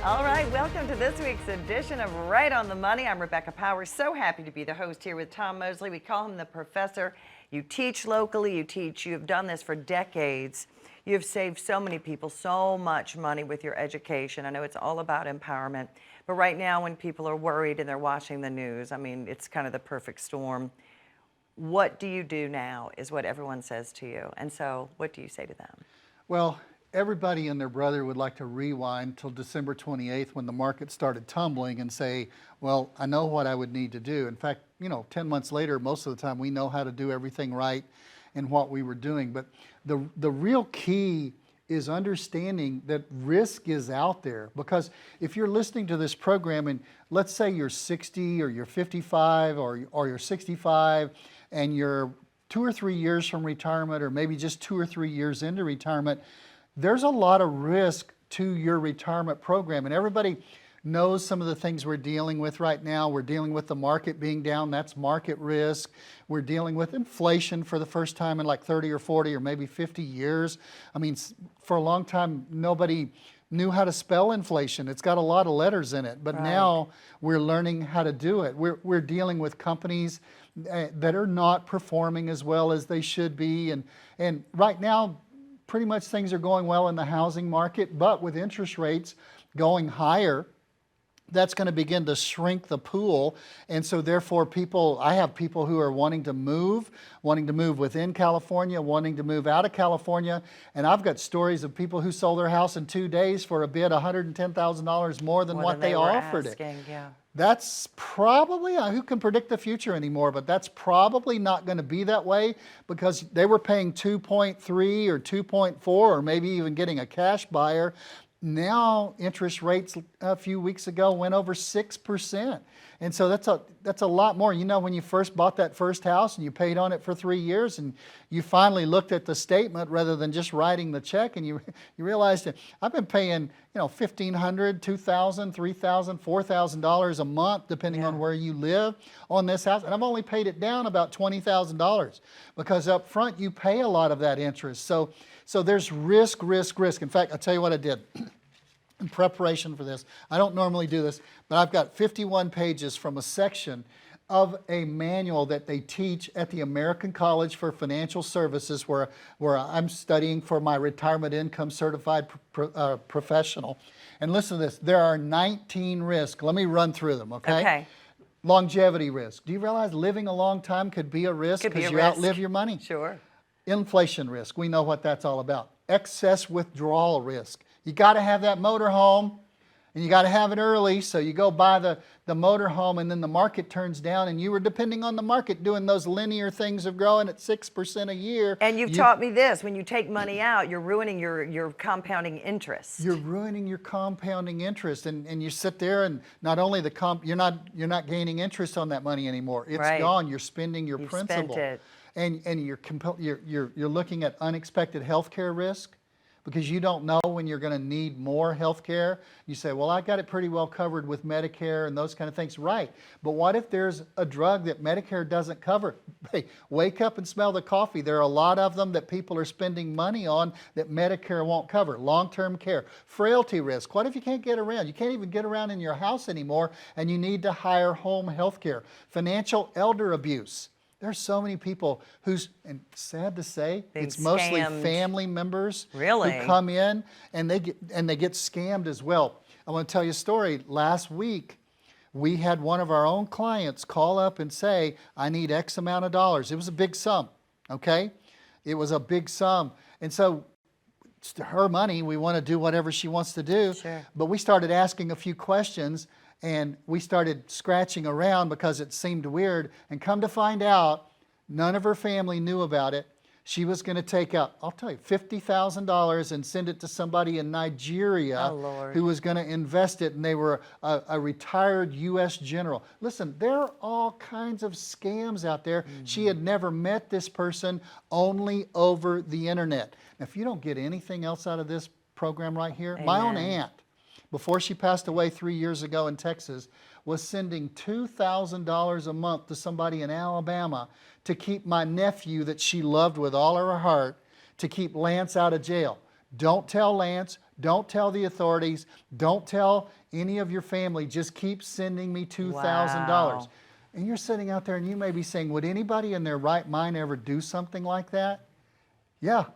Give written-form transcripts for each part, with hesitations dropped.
All right, welcome to this week's edition of Right on the Money. I'm Rebecca Powers. So happy to be the host here with Tom Mosley. We call him the professor. You teach locally, you've done this for decades. You've saved so many people so much money with your education. I know it's all about empowerment, but right now when people are worried and they're watching the news, I mean, it's kind of the perfect storm. What do you do now is what everyone says to you. And so what do you say to them? Well, everybody and their brother would like to rewind till December 28th when the market started tumbling and say, well, I know what I would need to do. In fact, 10 months later, most of the time we know how to do everything right and what we were doing. But the real key is understanding that risk is out there. Because if you're listening to this program and let's say you're 60 or you're 55 or you're 65 and you're 2 or 3 years from retirement or maybe just 2 or 3 years into retirement, there's a lot of risk to your retirement program. And everybody knows some of the things we're dealing with right now. We're dealing with the market being down. That's market risk. We're dealing with inflation for the first time in like 30 or 40 or maybe 50 years. I mean, for a long time, nobody knew how to spell inflation. It's got a lot of letters in it. But right. Now we're learning how to do it. We're dealing with companies that are not performing as well as they should be. And right now, pretty much things are going well in the housing market, but with interest rates going higher, that's going to begin to shrink the pool. And so therefore I have people who are wanting to move within California, wanting to move out of California. And I've got stories of people who sold their house in 2 days for a bid $110,000 more than what they offered it. Yeah. That's probably, who can predict the future anymore, but that's probably not going to be that way because they were paying 2.3 or 2.4 or maybe even getting a cash buyer. Now interest rates a few weeks ago went over 6%. And so that's a lot more. When you first bought that first house and you paid on it for 3 years and you finally looked at the statement rather than just writing the check and you realized that I've been paying $1,500, $2,000, $3,000, $4,000 a month depending on where you live on this house, and I've only paid it down about $20,000 because up front you pay a lot of that interest. So there's risk. In fact, I'll tell you what I did. In preparation for this, I don't normally do this, but I've got 51 pages from a section of a manual that they teach at the American College for Financial Services where I'm studying for my retirement income certified professional. And listen to this, there are 19 risks. Let me run through them, okay? Longevity risk. Do you realize living a long time could be a risk because you outlive your money? Sure. Inflation risk, we know what that's all about. Excess withdrawal risk. You got to have that motor home and you got to have it early, so you go buy the motor home and then the market turns down and you were depending on the market doing those linear things of growing at 6% a year. And you've taught me this, when you take money out, you're ruining your compounding interest. You're ruining your compounding interest and you sit there and not only you're not gaining interest on that money anymore. It's gone. You're spending your principal. Spent it. And you're looking at unexpected health care risk because you don't know when you're going to need more health care. You say, well, I got it pretty well covered with Medicare and those kind of things. Right. But what if there's a drug that Medicare doesn't cover? Hey, wake up and smell the coffee. There are a lot of them that people are spending money on that Medicare won't cover. Long-term care. Frailty risk. What if you can't get around? You can't even get around in your house anymore and you need to hire home health care. Financial elder abuse. There's so many people and sad to say, it's mostly family members who come in and they get scammed as well. I want to tell you a story. Last week, we had one of our own clients call up and say, I need X amount of dollars. It was a big sum, okay? It was a big sum. And so it's her money. We want to do whatever she wants to do. Sure. But we started asking a few questions and we started scratching around because it seemed weird. And come to find out, none of her family knew about it. She was going to take out, I'll tell you, $50,000 and send it to somebody in Nigeria who was going to invest it. And they were a retired U.S. general. Listen, there are all kinds of scams out there. Mm-hmm. She had never met this person, only over the internet. Now, if you don't get anything else out of this program right here, Amen. My own aunt, before she passed away 3 years ago in Texas, was sending $2,000 a month to somebody in Alabama to keep my nephew that she loved with all of her heart, to keep Lance out of jail. Don't tell Lance. Don't tell the authorities. Don't tell any of your family. Just keep sending me $2,000. Wow. And you're sitting out there and you may be saying, would anybody in their right mind ever do something like that? Yeah,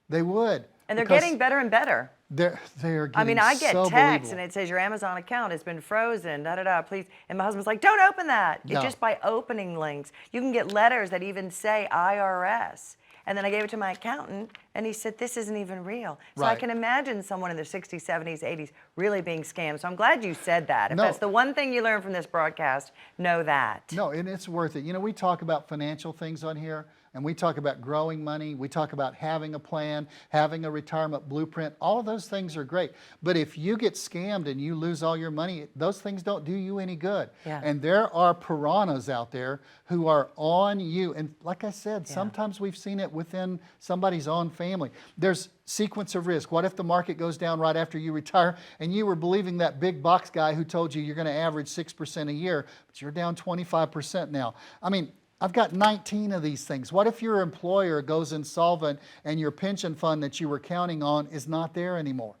they would. And they're getting better and better. They're getting I mean, I get so texts believable. and it says your Amazon account has been frozen, please. And my husband's like, don't open that. No. It's just by opening links. You can get letters that even say IRS. And then I gave it to my accountant and he said, this isn't even real. So I Right. can imagine someone in their 60s, 70s, 80s really being scammed. So I'm glad you said that. If No. that's the one thing you learned from this broadcast, know that. No, and it's worth it. You know, we talk about financial things on here, and we talk about growing money. We talk about having a plan, having a retirement blueprint. All of those things are great. But if you get scammed and you lose all your money, those things don't do you any good. Yeah. And there are piranhas out there who are on you. And like I said, Yeah. sometimes we've seen it within somebody's own family. There's sequence of risk. What if the market goes down right after you retire and you were believing that big box guy who told you you're going to average 6% a year, but you're down 25% now? I mean, I've got 19 of these things. What if your employer goes insolvent and your pension fund that you were counting on is not there anymore?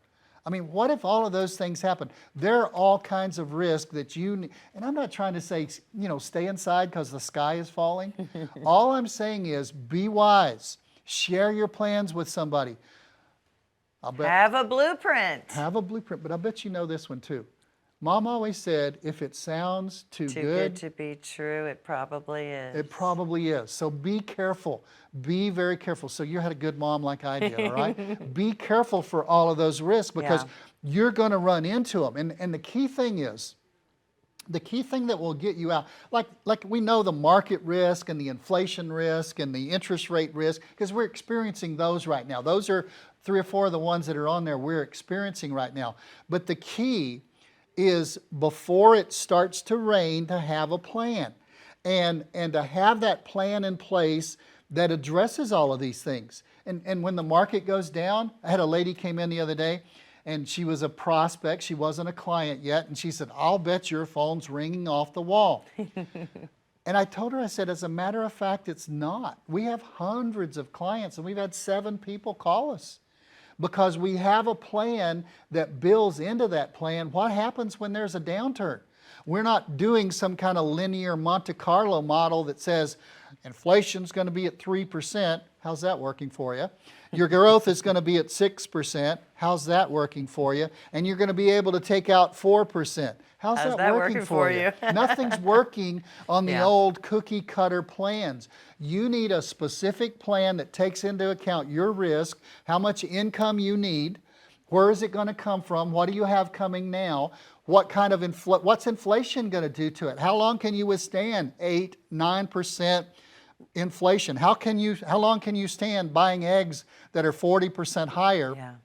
I mean, what if all of those things happen? There are all kinds of risk that and I'm not trying to say, you know, stay inside because the sky is falling. All I'm saying is be wise. Share your plans with somebody. Have a blueprint. Have a blueprint, but I bet you know this one too. Mom always said, if it sounds too good to be true, it probably is. it probably is. So be careful. Be very careful. So you had a good mom like I did, all right? Be careful for all of those risks because you're going to run into them. And the key thing is, the key thing that will get you out, like we know the market risk and the inflation risk and the interest rate risk, because we're experiencing those right now. Those are 3 or 4 of the ones that are on there we're experiencing right now. But the key is before it starts to rain to have a plan and to have that plan in place that addresses all of these things. And when the market goes down, I had a lady came in the other day and she was a prospect. She wasn't a client yet. And she said, I'll bet your phone's ringing off the wall. And I told her, I said, as a matter of fact, it's not. We have hundreds of clients and we've had 7 people call us. Because we have a plan that builds into that plan. What happens when there's a downturn? We're not doing some kind of linear Monte Carlo model that says inflation's going to be at 3%. How's that working for you? Your growth is going to be at 6%. How's that working for you? And you're going to be able to take out 4%. How's that working for you? Nothing's working on the old cookie cutter plans. You need a specific plan that takes into account your risk, how much income you need, where is it going to come from, what do you have coming now, what kind of what's inflation going to do to it? How long can you withstand 8, 9% inflation? How long can you stand buying eggs that are 40% higher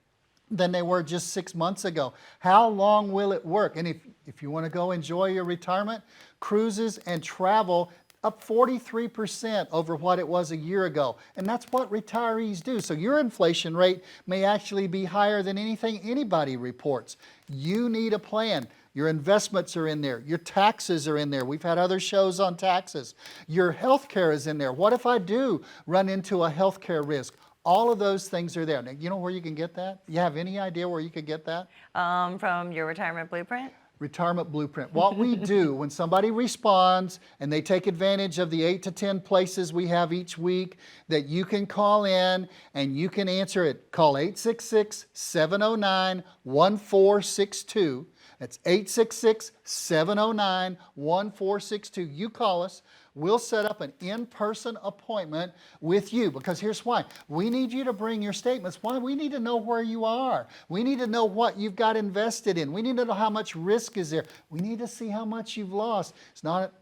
than they were just 6 months ago? How long will it work? And if you want to go enjoy your retirement, cruises and travel up 43% over what it was a year ago. And that's what retirees do. So your inflation rate may actually be higher than anything anybody reports. You need a plan. Your investments are in there. Your taxes are in there. We've had other shows on taxes. Your health care is in there. What if I do run into a health care risk? All of those things are there. Now, you know where you can get that? You have any idea where you could get that? From your retirement blueprint? Retirement blueprint. What we do when somebody responds and they take advantage of the 8 to 10 places we have each week that you can call in and you can answer it. Call 866-709-1462. That's 866-709-1462. You call us. We'll set up an in-person appointment with you because here's why. We need you to bring your statements. Why? We need to know where you are. We need to know what you've got invested in. We need to know how much risk is there. We need to see how much you've lost. It's not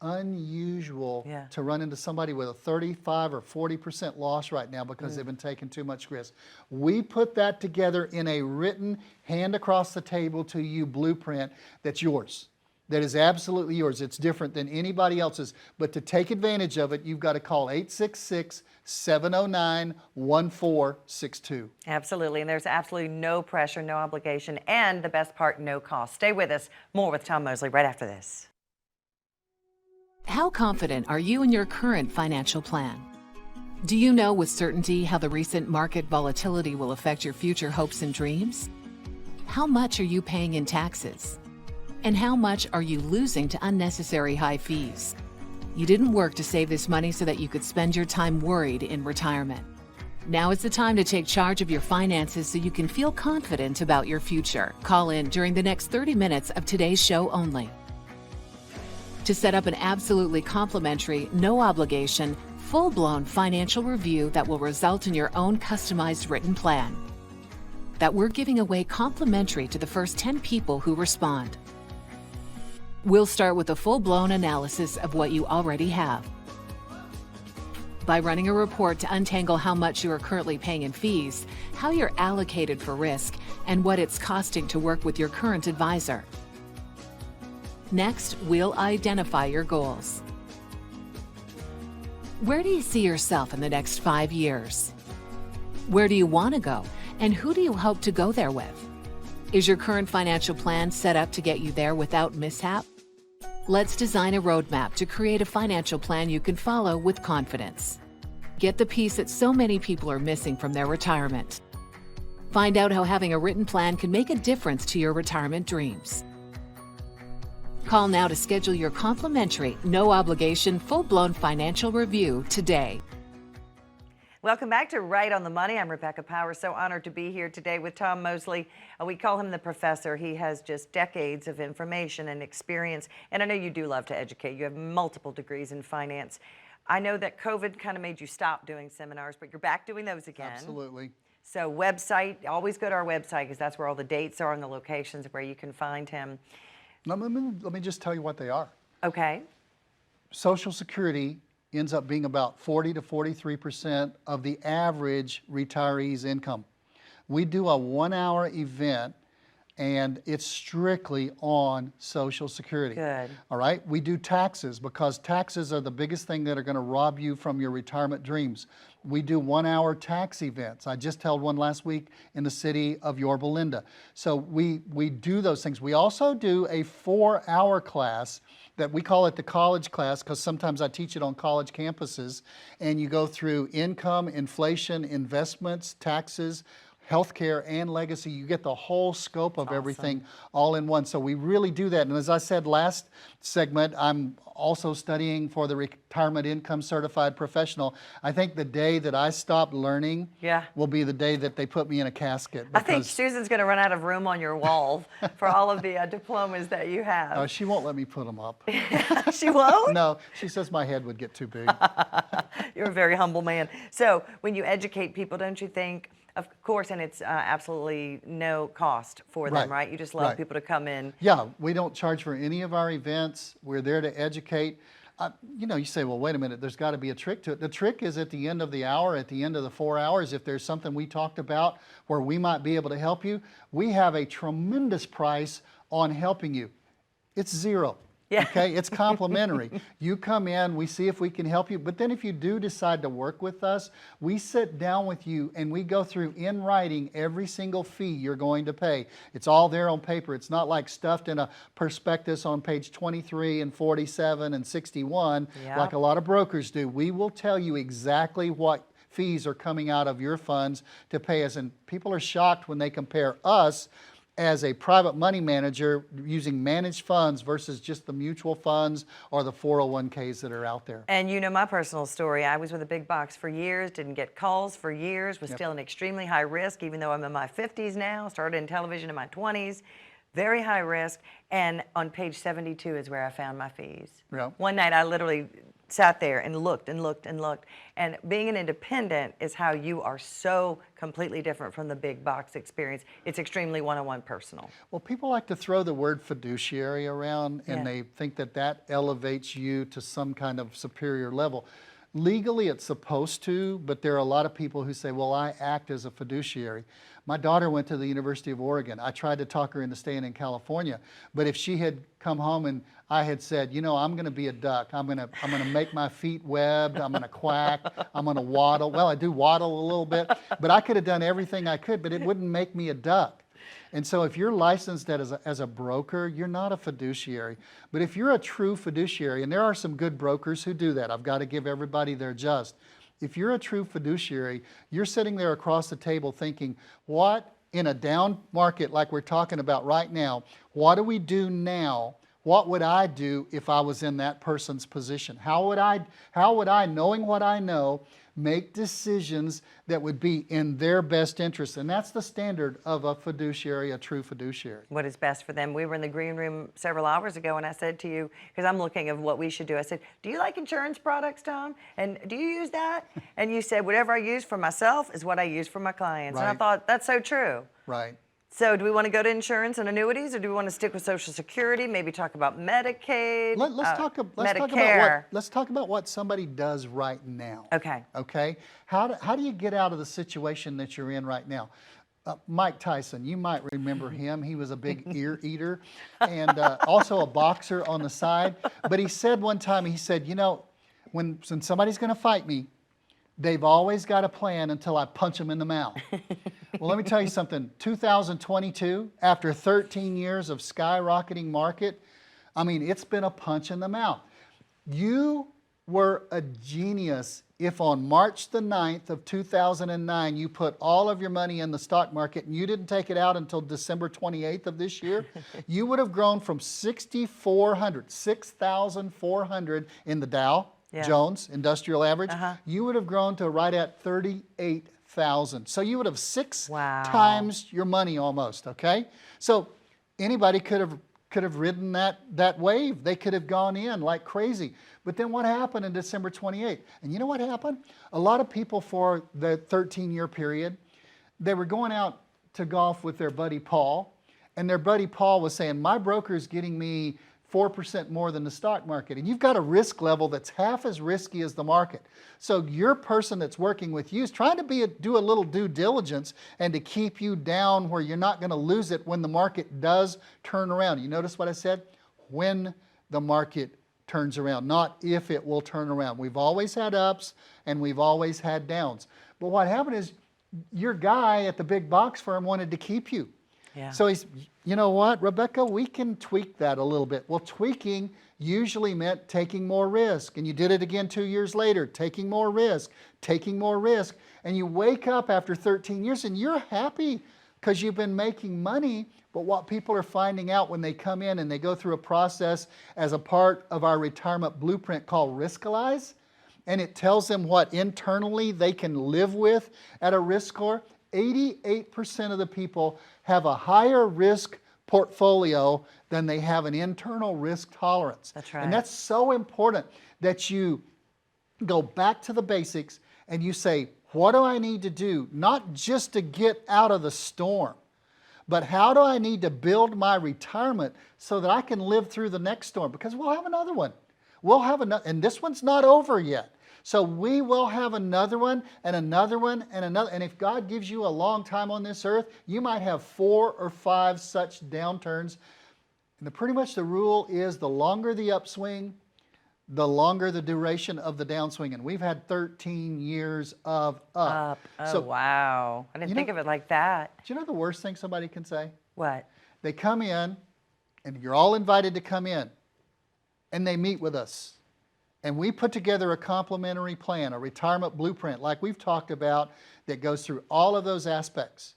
unusual to run into somebody with a 35 or 40% loss right now because they've been taking too much risk. We put that together in a written, hand across the table to you blueprint that's yours. That is absolutely yours. It's different than anybody else's. But to take advantage of it, you've got to call 866-709-1462. Absolutely. And there's absolutely no pressure, no obligation, and the best part, no cost. Stay with us. More with Tom Mosley right after this. How confident are you in your current financial plan? Do you know with certainty how the recent market volatility will affect your future hopes and dreams? How much are you paying in taxes? And how much are you losing to unnecessary high fees? You didn't work to save this money so that you could spend your time worried in retirement. Now is the time to take charge of your finances so you can feel confident about your future. Call in during the next 30 minutes of today's show only to set up an absolutely complimentary, no obligation, full-blown financial review that will result in your own customized written plan that we're giving away complimentary to the first 10 people who respond. We'll start with a full-blown analysis of what you already have by running a report to untangle how much you are currently paying in fees, how you're allocated for risk, and what it's costing to work with your current advisor. Next, we'll identify your goals. Where do you see yourself in the next 5 years? Where do you want to go, and who do you hope to go there with? Is your current financial plan set up to get you there without mishap? Let's design a roadmap to create a financial plan you can follow with confidence. Get the piece that so many people are missing from their retirement. Find out how having a written plan can make a difference to your retirement dreams. Call now to schedule your complimentary, no obligation, full-blown financial review today. Welcome back to Right on the Money. I'm Rebecca Powers. So honored to be here today with Tom Mosley. We call him the professor. He has just decades of information and experience. And I know you do love to educate. You have multiple degrees in finance. I know that COVID kind of made you stop doing seminars, but you're back doing those again. Absolutely. So website, always go to our website because that's where all the dates are and the locations where you can find him. Let me just tell you what they are. Okay. Social Security ends up being about 40 to 43% of the average retiree's income. We do a 1-hour event and it's strictly on Social Security. Good. All right? We do taxes because taxes are the biggest thing that are going to rob you from your retirement dreams. We do 1-hour tax events. I just held one last week in the city of Yorba Linda. So we do those things. We also do a 4-hour class that we call it the college class because sometimes I teach it on college campuses, and you go through income, inflation, investments, taxes, healthcare, and legacy. You get the whole scope of everything all in one. So we really do that. And as I said last segment, I'm also studying for the Retirement Income Certified Professional. I think the day that I stop learning will be the day that they put me in a casket. I think Susan's going to run out of room on your wall for all of the diplomas that you have. She won't let me put them up. She won't? No, she says my head would get too big. You're a very humble man. So when you educate people, don't you think, of course, and it's absolutely no cost for them, right? You just love people to come in. Yeah, we don't charge for any of our events. We're there to educate. You know, you say, well, wait a minute, there's got to be a trick to it. The trick is at the end of the hour, at the end of the 4 hours, if there's something we talked about where we might be able to help you, we have a tremendous price on helping you. It's zero. Okay, it's complimentary. You come in, we see if we can help you, but then if you do decide to work with us, we sit down with you and we go through in writing every single fee you're going to pay. It's all there on paper. It's not like stuffed in a prospectus on page 23 and 47 and 61 like a lot of brokers do. We will tell you exactly what fees are coming out of your funds to pay us, and people are shocked when they compare us as a private money manager using managed funds versus just the mutual funds or the 401ks that are out there. And you know my personal story. I was with a big box for years, didn't get calls for years, was still an extremely high risk, even though I'm in my 50s now, started in television in my 20s, very high risk. And on page 72 is where I found my fees. One night I literally sat there and looked and looked and looked. And being an independent is how you are so completely different from the big box experience. It's extremely one-on-one personal. Well, people like to throw the word fiduciary around and they think that that elevates you to some kind of superior level. Legally, it's supposed to, but there are a lot of people who say, well, I act as a fiduciary. My daughter went to the University of Oregon. I tried to talk her into staying in California, but if she had come home and I had said, you know, I'm going to be a duck. I'm going to make my feet webbed. I'm going to quack. I'm going to waddle. Well, I do waddle a little bit, but I could have done everything I could, but it wouldn't make me a duck. And so if you're licensed as a broker, you're not a fiduciary. But if you're a true fiduciary, and there are some good brokers who do that, I've got to give everybody their just. If you're a true fiduciary, you're sitting there across the table thinking, what in a down market like we're talking about right now, what do we do now? What would I do if I was in that person's position? How would I, knowing what I know, make decisions that would be in their best interest? And that's the standard of a fiduciary, a true fiduciary. What is best for them? We were in the green room several hours ago, and I said to you, because I'm looking at what we should do, I said, do you like insurance products, Tom? And do you use that? And you said, whatever I use for myself is what I use for my clients. Right. And I thought, that's so true. Right. So do we want to go to insurance and annuities, or do we want to stick with Social Security, maybe talk about Medicaid, Let's talk about what somebody does right now. Okay. Okay? How do you get out of the situation that you're in right now? Mike Tyson, you might remember him. He was a big ear eater and also a boxer on the side. But he said one time, he said, you know, when somebody's going to fight me, they've always got a plan until I punch them in the mouth. Well, let me tell you something. 2022, after 13 years of skyrocketing market, I mean, it's been a punch in the mouth. You were a genius if on March the 9th of 2009, you put all of your money in the stock market and you didn't take it out until December 28th of this year. You would have grown from 6,400 in the Dow Jones Industrial Average. You would have grown to right at 38,000. So you would have six times your money almost, okay? So anybody could have ridden that wave. They could have gone in like crazy. But then what happened in December 28th? And you know what happened? A lot of people for the 13-year period, they were going out to golf with their buddy Paul, and their buddy Paul was saying, my broker's getting me 4% more than the stock market. And you've got a risk level that's half as risky as the market. So your person that's working with you is trying to do a little due diligence and to keep you down where you're not going to lose it when the market does turn around. You notice what I said? When the market turns around, not if it will turn around. We've always had ups and we've always had downs. But what happened is your guy at the big box firm wanted to keep you. Yeah. So he's, you know what, Rebecca, we can tweak that a little bit. Well, tweaking usually meant taking more risk. And you did it again 2 years later, taking more risk. And you wake up after 13 years and you're happy because you've been making money. But what people are finding out when they come in and they go through a process as a part of our retirement blueprint called 𝗧�𝗺, and it tells them what internally they can live with at a risk score, 88% of the people have a higher risk portfolio than they have an internal risk tolerance. That's right. And that's so important that you go back to the basics and you say, what do I need to do? Not just to get out of the storm, but how do I need to build my retirement so that I can live through the next storm? Because we'll have another one. We'll have another, and this one's not over yet. So we will have another one and another one and another. And if God gives you a long time on this earth, you might have 4 or 5 such downturns. And pretty much the rule is the longer the upswing, the longer the duration of the downswing. And we've had 13 years of up. Oh, so, wow. I didn't think of it like that. Do you know the worst thing somebody can say? What? They come in, and you're all invited to come in, and they meet with us. And we put together a complimentary plan, a retirement blueprint like we've talked about that goes through all of those aspects.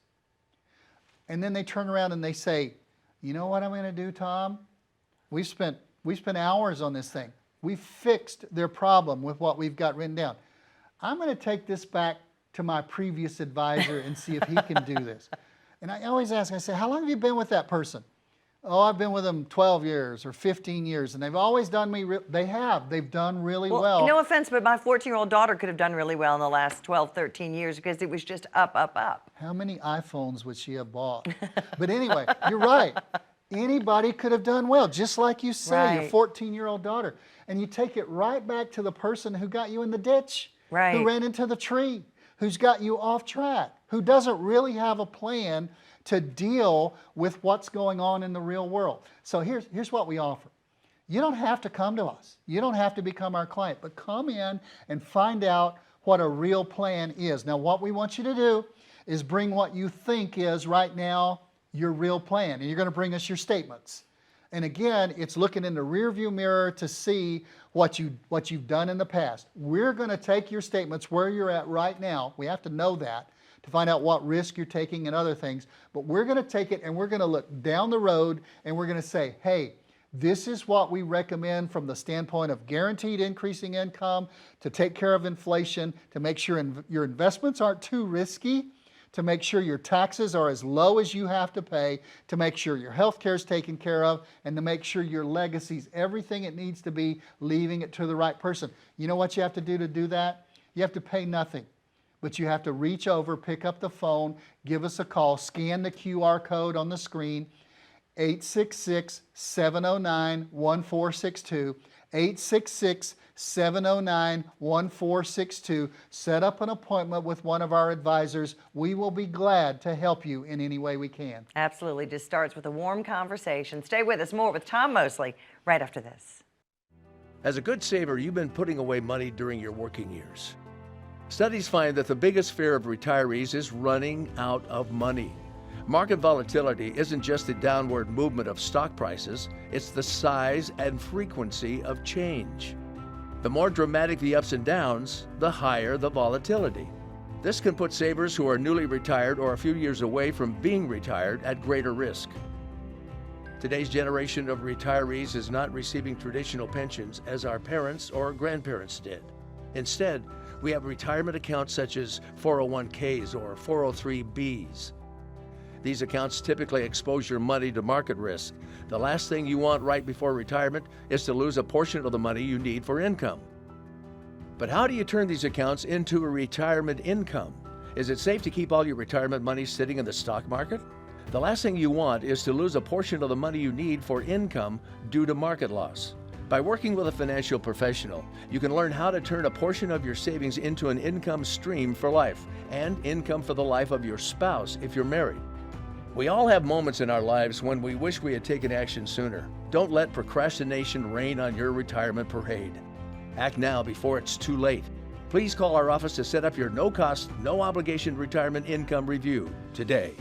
And then they turn around and they say, you know what I'm going to do, Tom? We've spent hours on this thing. We've fixed their problem with what we've got written down. I'm going to take this back to my previous advisor and see if he can do this. And I always ask, I say, how long have you been with that person? Oh, I've been with them 12 years or 15 years, and they've always done me, they've done really well. No offense, but my 14-year-old daughter could have done really well in the last 12, 13 years because it was just up, up, up. How many iPhones would she have bought? But anyway, you're right. Anybody could have done well, just like you say, your 14-year-old daughter. And you take it right back to the person who got you in the ditch, who ran into the tree, who's got you off track, who doesn't really have a plan to deal with what's going on in the real world. So here's what we offer. You don't have to come to us. You don't have to become our client, but come in and find out what a real plan is. Now, what we want you to do is bring what you think is right now your real plan, and you're going to bring us your statements. And again, it's looking in the rearview mirror to see what you've done in the past. We're going to take your statements where you're at right now. We have to know that to find out what risk you're taking and other things. But we're going to take it and we're going to look down the road and we're going to say, hey, this is what we recommend from the standpoint of guaranteed increasing income, to take care of inflation, to make sure your investments aren't too risky, to make sure your taxes are as low as you have to pay, to make sure your health care is taken care of, and to make sure your legacy's everything it needs to be, leaving it to the right person. You know what you have to do that? You have to pay nothing. But you have to reach over, pick up the phone, give us a call, scan the QR code on the screen, 866-709-1462, 866-709-1462. Set up an appointment with one of our advisors. We will be glad to help you in any way we can. Absolutely. Just starts with a warm conversation. Stay with us. More with Tom Mosley right after this. As a good saver, you've been putting away money during your working years. Studies find that the biggest fear of retirees is running out of money. Market volatility isn't just the downward movement of stock prices, it's the size and frequency of change. The more dramatic the ups and downs, the higher the volatility. This can put savers who are newly retired or a few years away from being retired at greater risk. Today's generation of retirees is not receiving traditional pensions as our parents or grandparents did. Instead, we have retirement accounts such as 401ks or 403bs. These accounts typically expose your money to market risk. The last thing you want right before retirement is to lose a portion of the money you need for income. But how do you turn these accounts into a retirement income? Is it safe to keep all your retirement money sitting in the stock market? The last thing you want is to lose a portion of the money you need for income due to market loss. By working with a financial professional, you can learn how to turn a portion of your savings into an income stream for life and income for the life of your spouse if you're married. We all have moments in our lives when we wish we had taken action sooner. Don't let procrastination reign on your retirement parade. Act now before it's too late. Please call our office to set up your no-cost, no-obligation retirement income review today.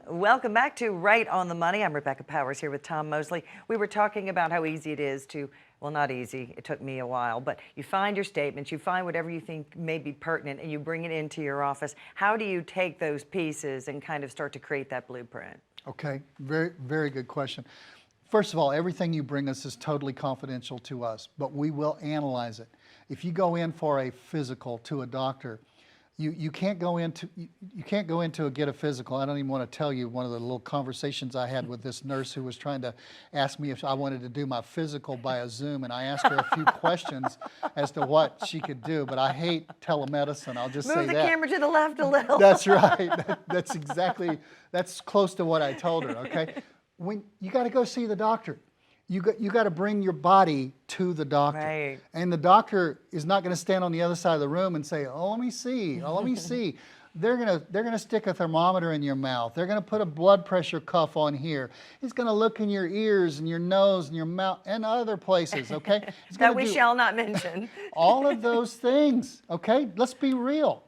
Welcome back to Right on the Money. I'm Rebecca Powers here with Tom Mosley. We were talking about how easy it is to, well, not easy, it took me a while, but you find your statements, you find whatever you think may be pertinent, and you bring it into your office. How do you take those pieces and kind of start to create that blueprint? Okay, very, very good question. First of all, everything you bring us is totally confidential to us, but we will analyze it. If you go in for a physical to a doctor, you can't go into get a physical. I don't even want to tell you one of the little conversations I had with this nurse who was trying to ask me if I wanted to do my physical by a Zoom, and I asked her a few questions as to what she could do, but I hate telemedicine. I'll just say that. Move the camera to the left a little. That's right. That's close to what I told her, okay? When you got to go see the doctor. You got to bring your body to the doctor. Right. And the doctor is not going to stand on the other side of the room and say, oh, let me see, oh, let me see. They're gonna stick a thermometer in your mouth. They're going to put a blood pressure cuff on here. He's going to look in your ears and your nose and your mouth and other places, okay? That we shall not mention. All of those things, okay? Let's be real.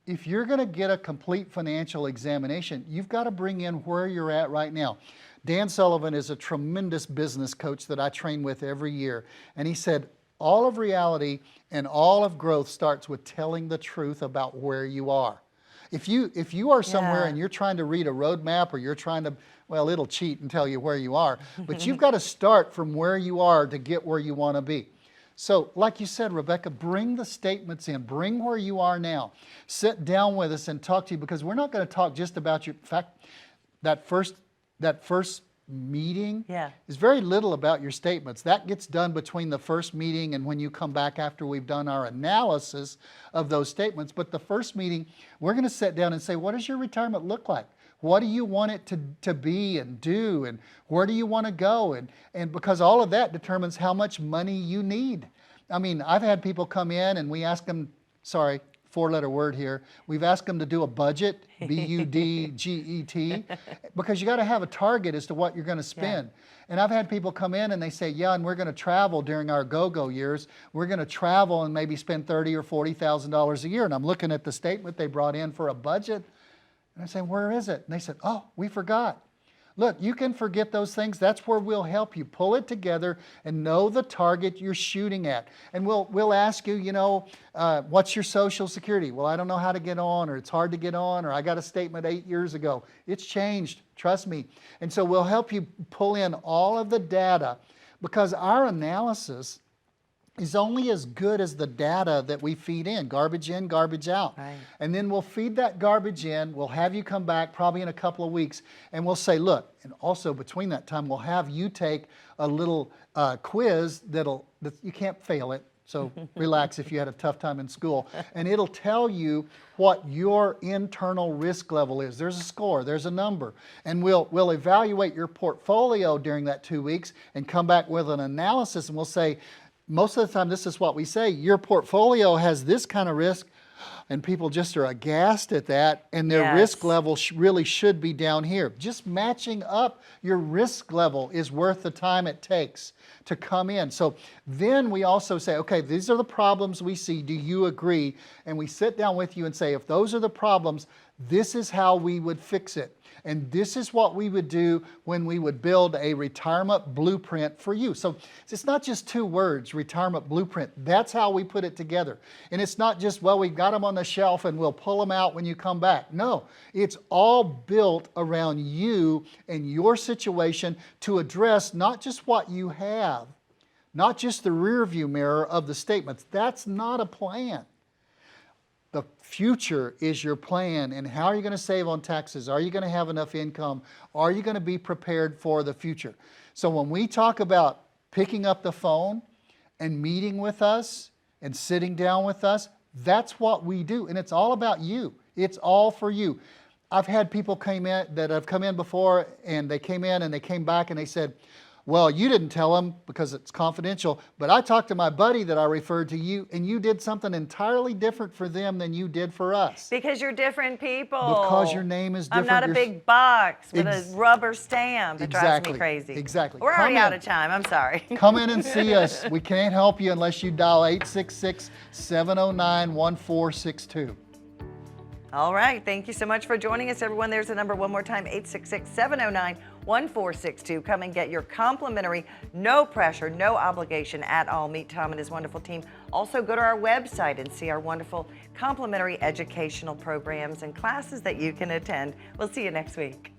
If you're going to get a complete financial examination, you've got to bring in where you're at right now. Dan Sullivan is a tremendous business coach that I train with every year. And he said, all of reality and all of growth starts with telling the truth about where you are. If you are somewhere and you're trying to read a roadmap, or you're trying to, well, it'll cheat and tell you where you are, but you've got to start from where you are to get where you want to be. So like you said, Rebecca, bring the statements in, bring where you are now. Sit down with us and talk to you, because we're not going to talk just about your, in fact, that first meeting is very little about your statements. That gets done between the first meeting and when you come back after we've done our analysis of those statements. But the first meeting, we're going to sit down and say, what does your retirement look like? What do you want it to be and do, and where do you want to go? And because all of that determines how much money you need. I mean, I've had people come in and we ask them, sorry, four-letter word here, we've asked them to do a budget, B-U-D-G-E-T, because you got to have a target as to what you're going to spend. And I've had people come in and they say, yeah, and we're going to travel during our go-go years. We're going to travel and maybe spend $30,000 or $40,000 a year. And I'm looking at the statement they brought in for a budget, and I say, where is it? And they said, oh, we forgot. Look, you can forget those things. That's where we'll help you. Pull it together and know the target you're shooting at. And we'll ask you, what's your Social Security? Well, I don't know how to get on, or it's hard to get on, or I got a statement 8 years ago. It's changed, trust me. And so we'll help you pull in all of the data, because our analysis is only as good as the data that we feed in, garbage out. Right. And then we'll feed that garbage in, we'll have you come back probably in a couple of weeks, and we'll say, look, and also between that time, we'll have you take a little quiz that you can't fail it, so relax if you had a tough time in school, and it'll tell you what your internal risk level is. There's a score, there's a number, and we'll evaluate your portfolio during that 2 weeks and come back with an analysis, and we'll say, most of the time, this is what we say: your portfolio has this kind of risk, and people just are aghast at that, and their risk level really should be down here. Just matching up your risk level is worth the time it takes to come in. So then we also say, okay, these are the problems we see. Do you agree? And we sit down with you and say, if those are the problems, this is how we would fix it. And this is what we would do when we would build a retirement blueprint for you. So it's not just 2 words, retirement blueprint. That's how we put it together. And it's not just, well, we've got them on the shelf and we'll pull them out when you come back. No, it's all built around you and your situation to address not just what you have, not just the rear view mirror of the statements. That's not a plan. The future is your plan, and how are you going to save on taxes? Are you going to have enough income? Are you going to be prepared for the future? So when we talk about picking up the phone and meeting with us and sitting down with us, that's what we do, and it's all about you. It's all for you. I've had people that have come in before, and they came in and they came back and they said, well, you didn't tell them because it's confidential, but I talked to my buddy that I referred to you, and you did something entirely different for them than you did for us. Because you're different people. Because your name is different. I'm not a big box with a rubber stamp. It drives me crazy. Exactly. We're already out of time. I'm sorry. Come in and see us. We can't help you unless you dial 866-709-1462. All right. Thank you so much for joining us, everyone. There's the number one more time, 866-709-1462. Come and get your complimentary, no pressure, no obligation at all. Meet Tom and his wonderful team. Also, go to our website and see our wonderful complimentary educational programs and classes that you can attend. We'll see you next week.